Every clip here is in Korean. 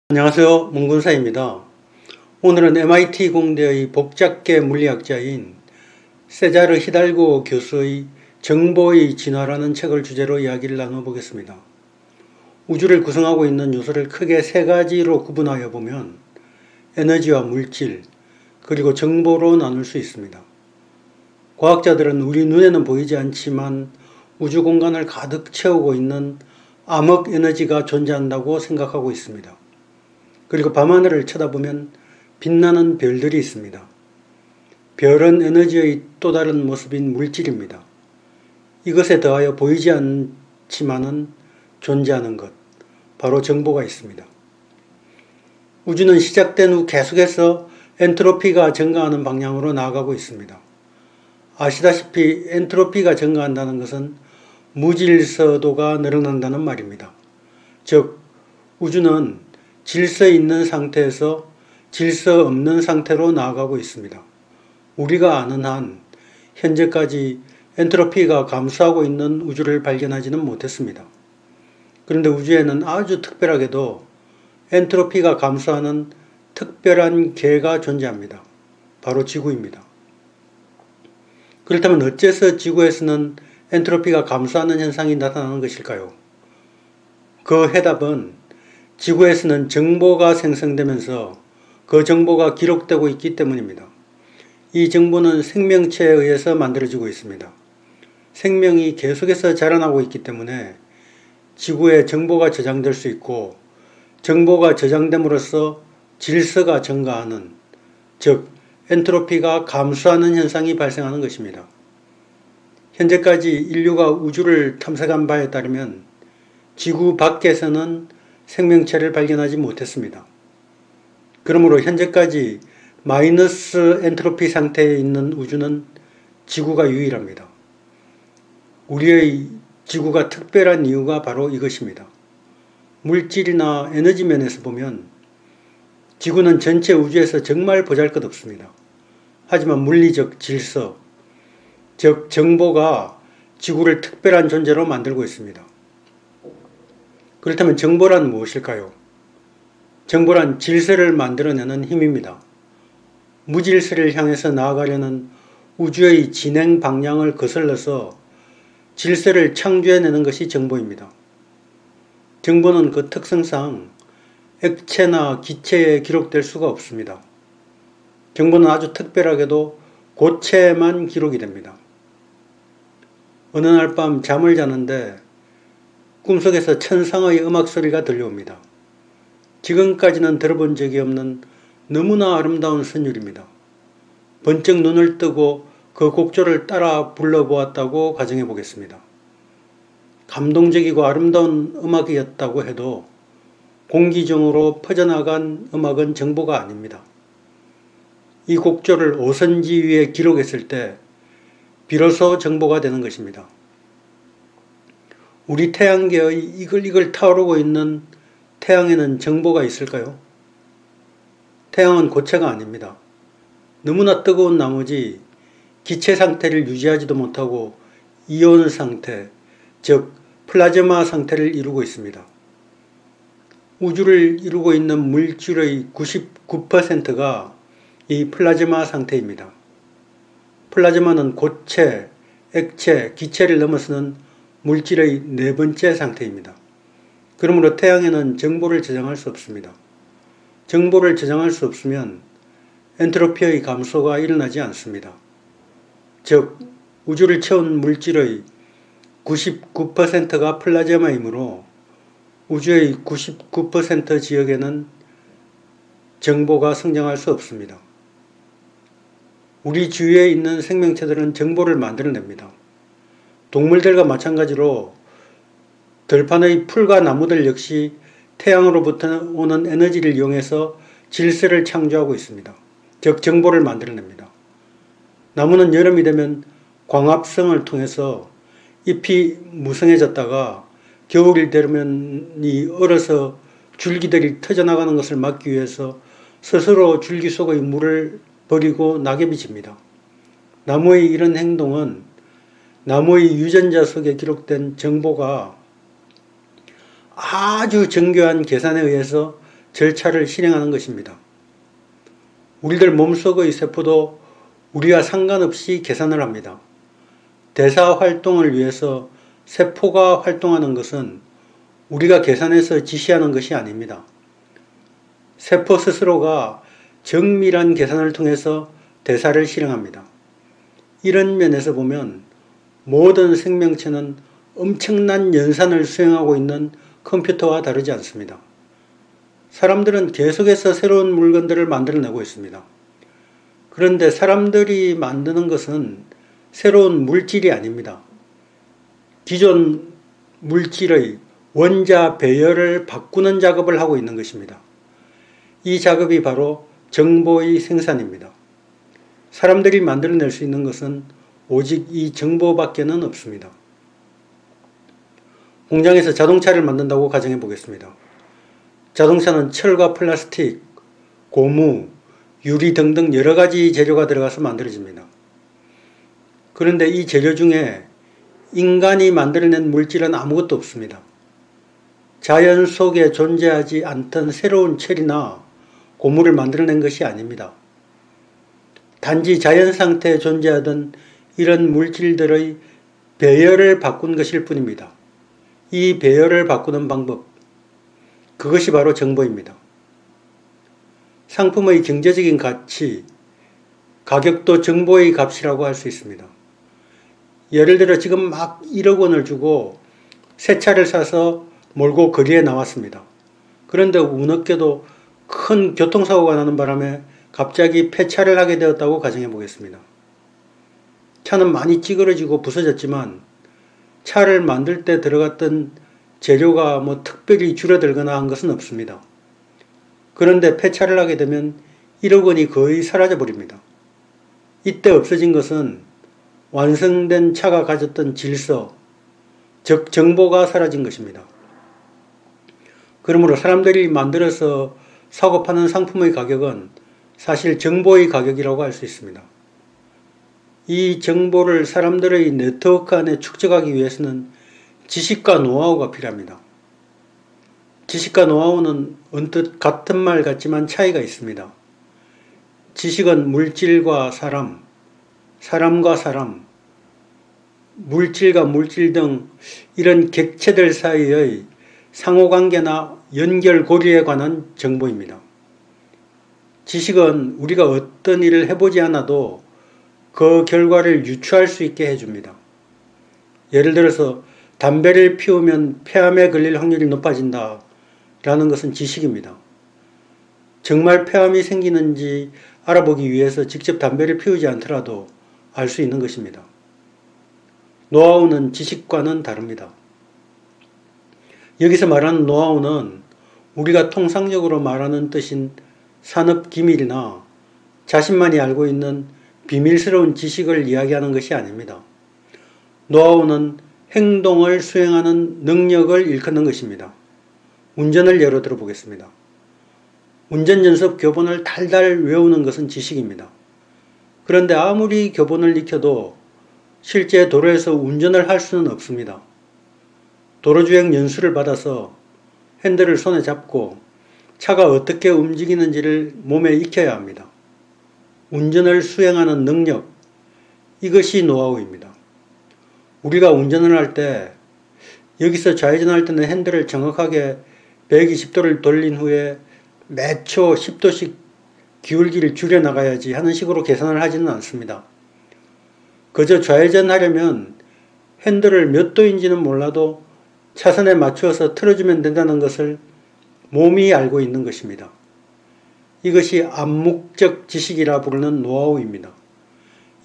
안녕하세요. 문근사입니다. 오늘은 MIT 공대의 복잡계 물리학자인 세자르 히달고 교수의 정보의 진화라는 책을 주제로 이야기를 나눠보겠습니다. 우주를 구성하고 있는 요소를 크게 세 가지로 구분하여 보면 에너지와 물질, 그리고 정보로 나눌 수 있습니다. 과학자들은 우리 눈에는 보이지 않지만 우주 공간을 가득 채우고 있는 암흑 에너지가 존재한다고 생각하고 있습니다. 그리고 밤하늘을 쳐다보면 빛나는 별들이 있습니다. 별은 에너지의 또 다른 모습인 물질입니다. 이것에 더하여 보이지 않지만은 존재하는 것, 바로 정보가 있습니다. 우주는 시작된 후 계속해서 엔트로피가 증가하는 방향으로 나아가고 있습니다. 아시다시피 엔트로피가 증가한다는 것은 무질서도가 늘어난다는 말입니다. 즉, 우주는 질서 있는 상태에서 질서 없는 상태로 나아가고 있습니다. 우리가 아는 한 현재까지 엔트로피가 감소하고 있는 우주를 발견하지는 못했습니다. 그런데 우주에는 아주 특별하게도 엔트로피가 감소하는 특별한 계가 존재합니다. 바로 지구입니다. 그렇다면 어째서 지구에서는 엔트로피가 감소하는 현상이 나타나는 것일까요? 그 해답은 지구에서는 정보가 생성되면서 그 정보가 기록되고 있기 때문입니다. 이 정보는 생명체에 의해서 만들어지고 있습니다. 생명이 계속해서 자라나고 있기 때문에 지구에 정보가 저장될 수 있고, 정보가 저장됨으로써 질서가 증가하는, 즉 엔트로피가 감소하는 현상이 발생하는 것입니다. 현재까지 인류가 우주를 탐색한 바에 따르면 지구 밖에서는 생명체를 발견하지 못했습니다. 그러므로 현재까지 마이너스 엔트로피 상태에 있는 우주는 지구가 유일합니다. 우리의 지구가 특별한 이유가 바로 이것입니다. 물질이나 에너지 면에서 보면 지구는 전체 우주에서 정말 보잘것없습니다. 하지만 물리적 질서, 즉 정보가 지구를 특별한 존재로 만들고 있습니다. 그렇다면 정보란 무엇일까요? 정보란 질서를 만들어내는 힘입니다. 무질서를 향해서 나아가려는 우주의 진행 방향을 거슬러서 질서를 창조해내는 것이 정보입니다. 정보는 그 특성상 액체나 기체에 기록될 수가 없습니다. 정보는 아주 특별하게도 고체에만 기록이 됩니다. 어느 날 밤 잠을 자는데 꿈속에서 천상의 음악 소리가 들려옵니다. 지금까지는 들어본 적이 없는 너무나 아름다운 선율입니다. 번쩍 눈을 뜨고 그 곡조를 따라 불러보았다고 가정해 보겠습니다. 감동적이고 아름다운 음악이었다고 해도 공기중으로 퍼져나간 음악은 정보가 아닙니다. 이 곡조를 오선지 위에 기록했을 때 비로소 정보가 되는 것입니다. 우리 태양계의 이글이글 타오르고 있는 태양에는 정보가 있을까요? 태양은 고체가 아닙니다. 너무나 뜨거운 나머지 기체 상태를 유지하지도 못하고 이온 상태, 즉 플라즈마 상태를 이루고 있습니다. 우주를 이루고 있는 물질의 99%가 이 플라즈마 상태입니다. 플라즈마는 고체, 액체, 기체를 넘어서는 물질의 네 번째 상태입니다. 그러므로 태양에는 정보를 저장할 수 없습니다. 정보를 저장할 수 없으면 엔트로피의 감소가 일어나지 않습니다. 즉, 우주를 채운 물질의 99%가 플라즈마이므로 우주의 99% 지역에는 정보가 성장할 수 없습니다. 우리 주위에 있는 생명체들은 정보를 만들어냅니다. 동물들과 마찬가지로 들판의 풀과 나무들 역시 태양으로부터 오는 에너지를 이용해서 질서를 창조하고 있습니다. 즉 정보를 만들어냅니다. 나무는 여름이 되면 광합성을 통해서 잎이 무성해졌다가 겨울이 되면 얼어서 줄기들이 터져나가는 것을 막기 위해서 스스로 줄기 속의 물을 버리고 낙엽이 집니다. 나무의 이런 행동은 나무의 유전자 속에 기록된 정보가 아주 정교한 계산에 의해서 절차를 실행하는 것입니다. 우리들 몸속의 세포도 우리와 상관없이 계산을 합니다. 대사 활동을 위해서 세포가 활동하는 것은 우리가 계산해서 지시하는 것이 아닙니다. 세포 스스로가 정밀한 계산을 통해서 대사를 실행합니다. 이런 면에서 보면 모든 생명체는 엄청난 연산을 수행하고 있는 컴퓨터와 다르지 않습니다. 사람들은 계속해서 새로운 물건들을 만들어내고 있습니다. 그런데 사람들이 만드는 것은 새로운 물질이 아닙니다. 기존 물질의 원자 배열을 바꾸는 작업을 하고 있는 것입니다. 이 작업이 바로 정보의 생산입니다. 사람들이 만들어낼 수 있는 것은 오직 이 정보밖에는 없습니다. 공장에서 자동차를 만든다고 가정해 보겠습니다. 자동차는 철과 플라스틱, 고무, 유리 등등 여러 가지 재료가 들어가서 만들어집니다. 그런데 이 재료 중에 인간이 만들어낸 물질은 아무것도 없습니다. 자연 속에 존재하지 않던 새로운 철이나 고무를 만들어낸 것이 아닙니다. 단지 자연 상태에 존재하던 이런 물질들의 배열을 바꾼 것일 뿐입니다. 이 배열을 바꾸는 방법, 그것이 바로 정보입니다. 상품의 경제적인 가치, 가격도 정보의 값이라고 할 수 있습니다. 예를 들어 지금 막 1억 원을 주고 새 차를 사서 몰고 거리에 나왔습니다. 그런데 운없게도 큰 교통사고가 나는 바람에 갑자기 폐차를 하게 되었다고 가정해 보겠습니다. 차는 많이 찌그러지고 부서졌지만 차를 만들 때 들어갔던 재료가 특별히 줄어들거나 한 것은 없습니다. 그런데 폐차를 하게 되면 1억 원이 거의 사라져 버립니다. 이때 없어진 것은 완성된 차가 가졌던 질서, 즉 정보가 사라진 것입니다. 그러므로 사람들이 만들어서 사고 파는 상품의 가격은 사실 정보의 가격이라고 할 수 있습니다. 이 정보를 사람들의 네트워크 안에 축적하기 위해서는 지식과 노하우가 필요합니다. 지식과 노하우는 언뜻 같은 말 같지만 차이가 있습니다. 지식은 물질과 사람, 사람과 사람, 물질과 물질 등 이런 객체들 사이의 상호관계나 연결고리에 관한 정보입니다. 지식은 우리가 어떤 일을 해보지 않아도 그 결과를 유추할 수 있게 해줍니다. 예를 들어서 담배를 피우면 폐암에 걸릴 확률이 높아진다 라는 것은 지식입니다. 정말 폐암이 생기는지 알아보기 위해서 직접 담배를 피우지 않더라도 알 수 있는 것입니다. 노하우는 지식과는 다릅니다. 여기서 말하는 노하우는 우리가 통상적으로 말하는 뜻인 산업기밀이나 자신만이 알고 있는 비밀스러운 지식을 이야기하는 것이 아닙니다. 노하우는 행동을 수행하는 능력을 일컫는 것입니다. 운전을 예로 들어 보겠습니다. 운전연습 교본을 달달 외우는 것은 지식입니다. 그런데 아무리 교본을 익혀도 실제 도로에서 운전을 할 수는 없습니다. 도로주행 연수를 받아서 핸들을 손에 잡고 차가 어떻게 움직이는지를 몸에 익혀야 합니다. 운전을 수행하는 능력, 이것이 노하우입니다. 우리가 운전을 할 때 여기서 좌회전할 때는 핸들을 정확하게 120도를 돌린 후에 매 초 10도씩 기울기를 줄여나가야지 하는 식으로 계산을 하지는 않습니다. 그저 좌회전하려면 핸들을 몇 도인지는 몰라도 차선에 맞추어서 틀어주면 된다는 것을 몸이 알고 있는 것입니다. 이것이 암묵적 지식이라 부르는 노하우입니다.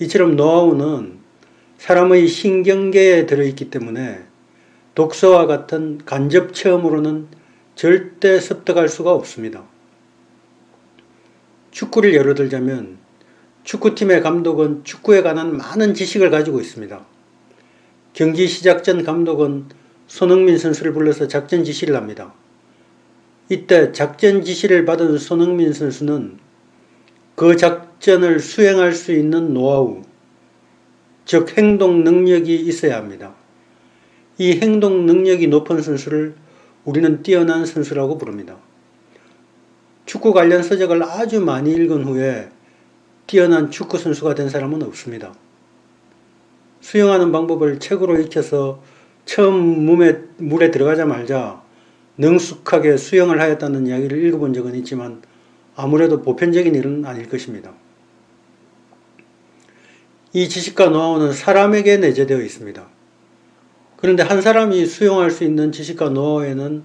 이처럼 노하우는 사람의 신경계에 들어있기 때문에 독서와 같은 간접 체험으로는 절대 습득할 수가 없습니다. 축구를 예로 들자면 축구팀의 감독은 축구에 관한 많은 지식을 가지고 있습니다. 경기 시작 전 감독은 손흥민 선수를 불러서 작전 지시를 합니다. 이때 작전 지시를 받은 손흥민 선수는 그 작전을 수행할 수 있는 노하우, 즉 행동 능력이 있어야 합니다. 이 행동 능력이 높은 선수를 우리는 뛰어난 선수라고 부릅니다. 축구 관련 서적을 아주 많이 읽은 후에 뛰어난 축구 선수가 된 사람은 없습니다. 수영하는 방법을 책으로 익혀서 처음 물에 들어가자마자 능숙하게 수영을 하였다는 이야기를 읽어본 적은 있지만 아무래도 보편적인 일은 아닐 것입니다. 이 지식과 노하우는 사람에게 내재되어 있습니다. 그런데 한 사람이 수용할 수 있는 지식과 노하우에는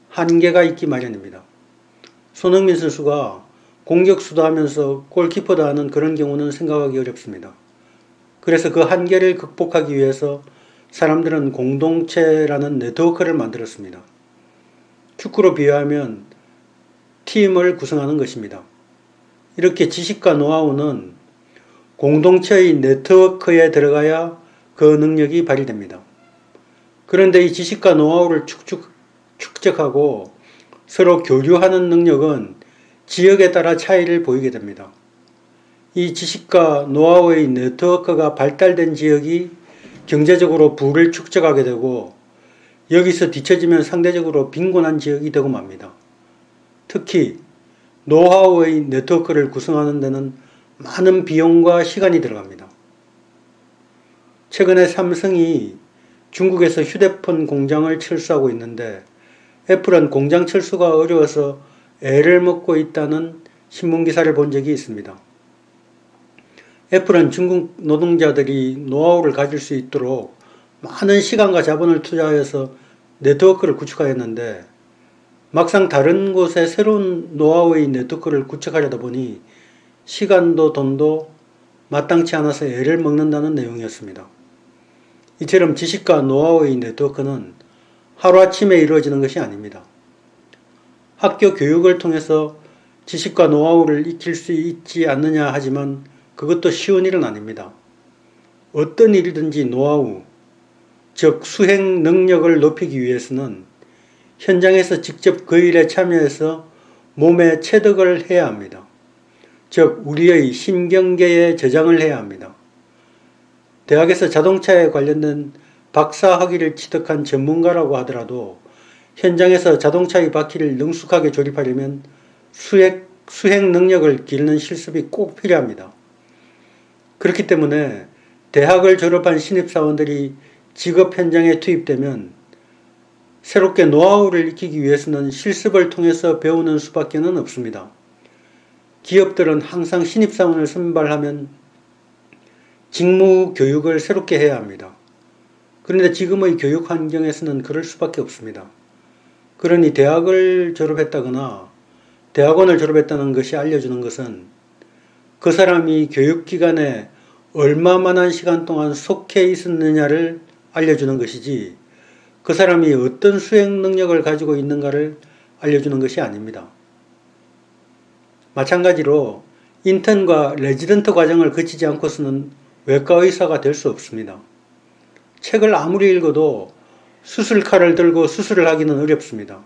한계가 있기 마련입니다. 손흥민 선수가 공격수도 하면서 골키퍼도 하는 그런 경우는 생각하기 어렵습니다. 그래서 그 한계를 극복하기 위해서 사람들은 공동체라는 네트워크를 만들었습니다. 축구로 비유하면 팀을 구성하는 것입니다. 이렇게 지식과 노하우는 공동체의 네트워크에 들어가야 그 능력이 발휘됩니다. 그런데 이 지식과 노하우를 축적하고 서로 교류하는 능력은 지역에 따라 차이를 보이게 됩니다. 이 지식과 노하우의 네트워크가 발달된 지역이 경제적으로 부를 축적하게 되고 여기서 뒤처지면 상대적으로 빈곤한 지역이 되고 맙니다. 특히 노하우의 네트워크를 구성하는 데는 많은 비용과 시간이 들어갑니다. 최근에 삼성이 중국에서 휴대폰 공장을 철수하고 있는데 애플은 공장 철수가 어려워서 애를 먹고 있다는 신문기사를 본 적이 있습니다. 애플은 중국 노동자들이 노하우를 가질 수 있도록 많은 시간과 자본을 투자해서 네트워크를 구축하였는데 막상 다른 곳에 새로운 노하우의 네트워크를 구축하려다 보니 시간도 돈도 마땅치 않아서 애를 먹는다는 내용이었습니다. 이처럼 지식과 노하우의 네트워크는 하루아침에 이루어지는 것이 아닙니다. 학교 교육을 통해서 지식과 노하우를 익힐 수 있지 않느냐 하지만 그것도 쉬운 일은 아닙니다. 어떤 일이든지 노하우, 즉 수행 능력을 높이기 위해서는 현장에서 직접 그 일에 참여해서 몸에 체득을 해야 합니다. 즉 우리의 신경계에 저장을 해야 합니다. 대학에서 자동차에 관련된 박사 학위를 취득한 전문가라고 하더라도 현장에서 자동차의 바퀴를 능숙하게 조립하려면 수행 능력을 기르는 실습이 꼭 필요합니다. 그렇기 때문에 대학을 졸업한 신입사원들이 직업 현장에 투입되면 새롭게 노하우를 익히기 위해서는 실습을 통해서 배우는 수밖에 없습니다. 기업들은 항상 신입사원을 선발하면 직무 교육을 새롭게 해야 합니다. 그런데 지금의 교육 환경에서는 그럴 수밖에 없습니다. 그러니 대학을 졸업했다거나 대학원을 졸업했다는 것이 알려주는 것은 그 사람이 교육기관에 얼마만한 시간 동안 속해 있었느냐를 알려주는 것이지 그 사람이 어떤 수행 능력을 가지고 있는가를 알려주는 것이 아닙니다. 마찬가지로 인턴과 레지던트 과정을 거치지 않고서는 외과 의사가 될 수 없습니다. 책을 아무리 읽어도 수술칼을 들고 수술을 하기는 어렵습니다.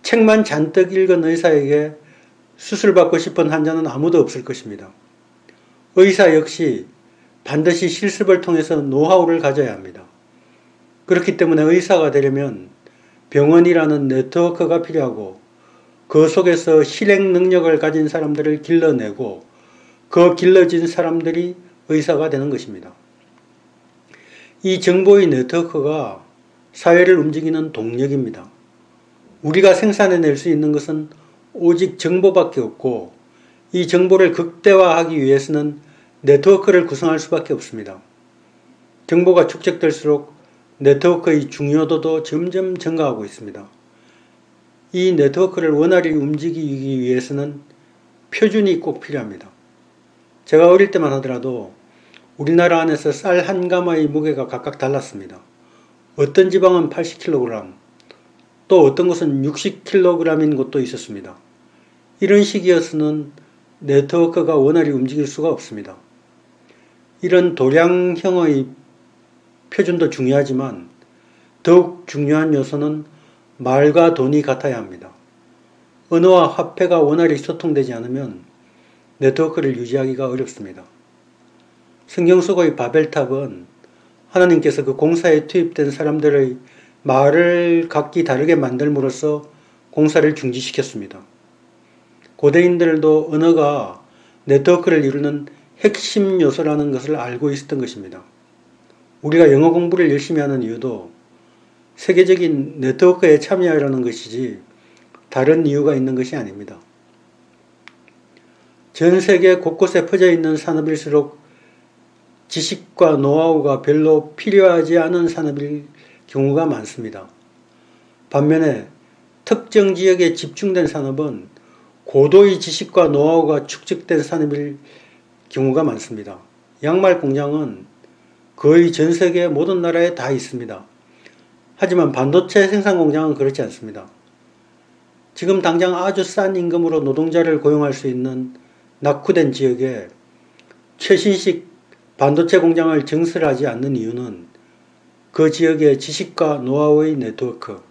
책만 잔뜩 읽은 의사에게 수술받고 싶은 환자는 아무도 없을 것입니다. 의사 역시 반드시 실습을 통해서 노하우를 가져야 합니다. 그렇기 때문에 의사가 되려면 병원이라는 네트워크가 필요하고 그 속에서 실행 능력을 가진 사람들을 길러내고 그 길러진 사람들이 의사가 되는 것입니다. 이 정보의 네트워크가 사회를 움직이는 동력입니다. 우리가 생산해낼 수 있는 것은 오직 정보밖에 없고 이 정보를 극대화하기 위해서는 네트워크를 구성할 수밖에 없습니다. 정보가 축적될수록 네트워크의 중요도도 점점 증가하고 있습니다. 이 네트워크를 원활히 움직이기 위해서는 표준이 꼭 필요합니다. 제가 어릴 때만 하더라도 우리나라 안에서 쌀 한 가마의 무게가 각각 달랐습니다. 어떤 지방은 80kg, 또 어떤 곳은 60kg인 곳도 있었습니다. 이런 시기여서는 네트워크가 원활히 움직일 수가 없습니다. 이런 도량형의 표준도 중요하지만 더욱 중요한 요소는 말과 돈이 같아야 합니다. 언어와 화폐가 원활히 소통되지 않으면 네트워크를 유지하기가 어렵습니다. 성경 속의 바벨탑은 하나님께서 그 공사에 투입된 사람들의 말을 각기 다르게 만들므로써 공사를 중지시켰습니다. 고대인들도 언어가 네트워크를 이루는 핵심 요소라는 것을 알고 있었던 것입니다. 우리가 영어 공부를 열심히 하는 이유도 세계적인 네트워크에 참여하려는 것이지 다른 이유가 있는 것이 아닙니다. 전 세계 곳곳에 퍼져 있는 산업일수록 지식과 노하우가 별로 필요하지 않은 산업일 경우가 많습니다. 반면에 특정 지역에 집중된 산업은 고도의 지식과 노하우가 축적된 산업일 경우가 많습니다. 양말 공장은 거의 전 세계 모든 나라에 다 있습니다. 하지만 반도체 생산 공장은 그렇지 않습니다. 지금 당장 아주 싼 임금으로 노동자를 고용할 수 있는 낙후된 지역에 최신식 반도체 공장을 증설하지 않는 이유는 그 지역의 지식과 노하우의 네트워크,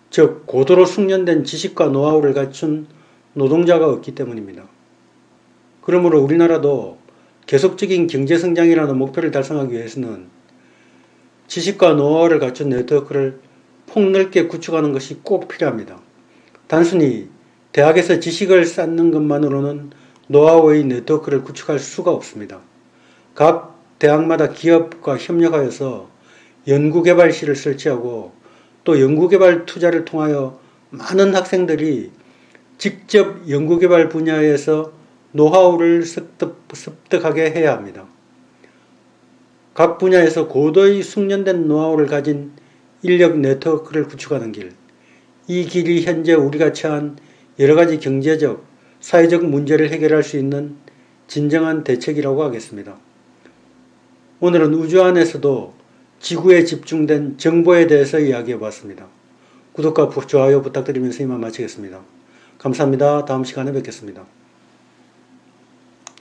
즉 고도로 숙련된 지식과 노하우를 갖춘 노동자가 없기 때문입니다. 그러므로 우리나라도 계속적인 경제성장이라는 목표를 달성하기 위해서는 지식과 노하우를 갖춘 네트워크를 폭넓게 구축하는 것이 꼭 필요합니다. 단순히 대학에서 지식을 쌓는 것만으로는 노하우의 네트워크를 구축할 수가 없습니다. 각 대학마다 기업과 협력하여서 연구개발실을 설치하고 또 연구개발 투자를 통하여 많은 학생들이 직접 연구개발 분야에서 노하우를 습득하게 해야 합니다. 각 분야에서 고도의 숙련된 노하우를 가진 인력 네트워크를 구축하는 길, 이 길이 현재 우리가 처한 여러가지 경제적, 사회적 문제를 해결할 수 있는 진정한 대책이라고 하겠습니다. 오늘은 우주 안에서도 지구에 집중된 정보에 대해서 이야기해 봤습니다. 구독과 좋아요 부탁드리면서 이만 마치겠습니다. 감사합니다. 다음 시간에 뵙겠습니다.